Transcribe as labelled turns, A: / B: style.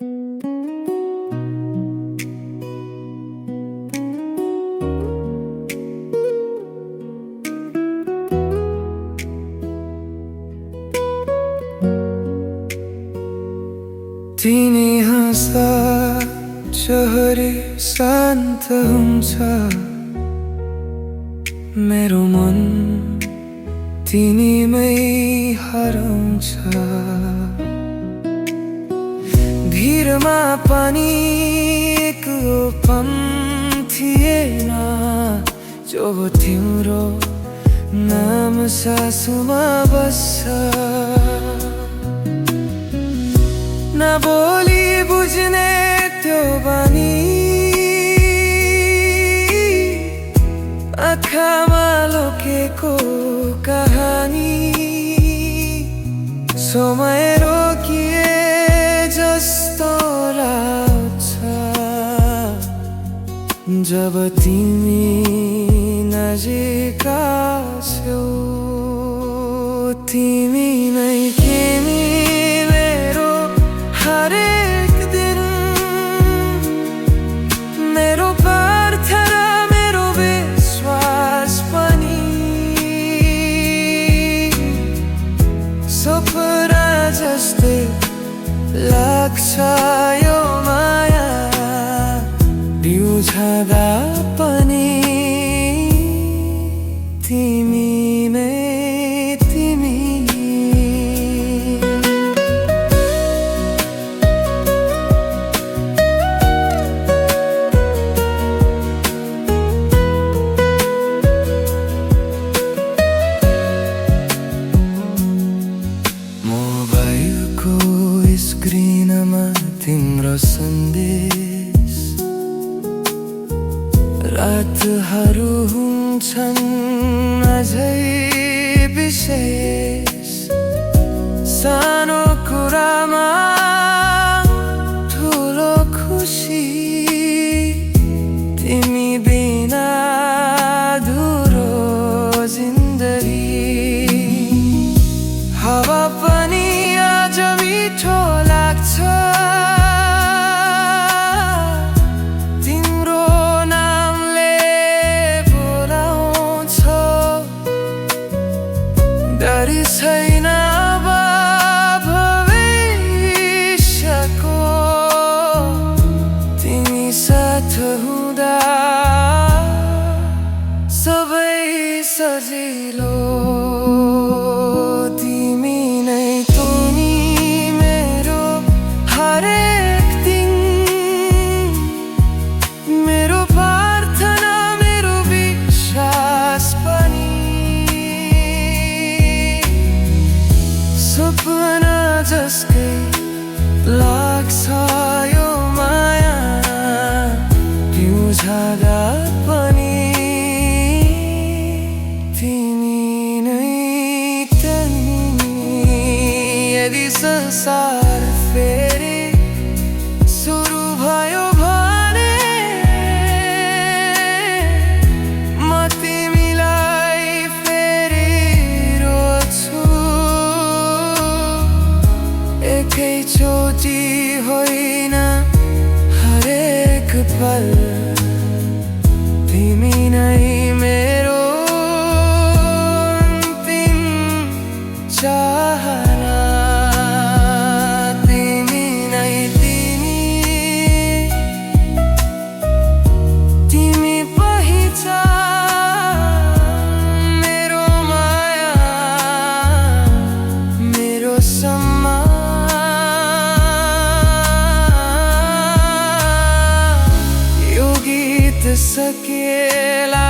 A: तिमी हाँस्दा चहरे शान्त हुन्छ मेरो मन तिमीमै हराउँछ भिरमा पनि एक्लोपन थिएन जो तिम्रो नाम सासुमा बस्छ नबोली बुझ्ने त्यो बानी आँखामा लुकेको कहानी समय रोकिए जस्तो लाग्छ जब तिमी नजिक आछौ तिमी नै तिमी मेरो हरेक दिन मेरो प्रार्थना मेरो विश्वास पनि सपना जस्तै लाग्छ यो माया बिउझदा पनि तिमी नै तिमी मोबाइलको स्क्रिनमा तिम्रो सन्देश रातहरू हुन्छन् अझै विशेष सानो कुरामा ठुलो खुसी तिमी बिना अधुरो जिन्दगी हावा पनि आज मिठो लाग्छ तिम्रो नामले बोलाउँछ डरी छैन अब भविष्यको तिमी साथ हुँदा सबै सजिलो तिमी नै तिमी मेरो हरेक दिन मेरो प्रार्थना मेरो विश्वास पनि सपना जस्तै लाग्छ यो माया बिउझदा पनि तिमी नै तिमी यदि संसार फेरि सुरु भयो भने म तिमीलाई फेरि रोज्छु एकैचोटि होइन हरेक पल तिमी नै मेरो अन्तिम चाहना तिमी नै तिमी तिमी पहिचान मेरो माया मेरो सम्मान यो गीत सकेला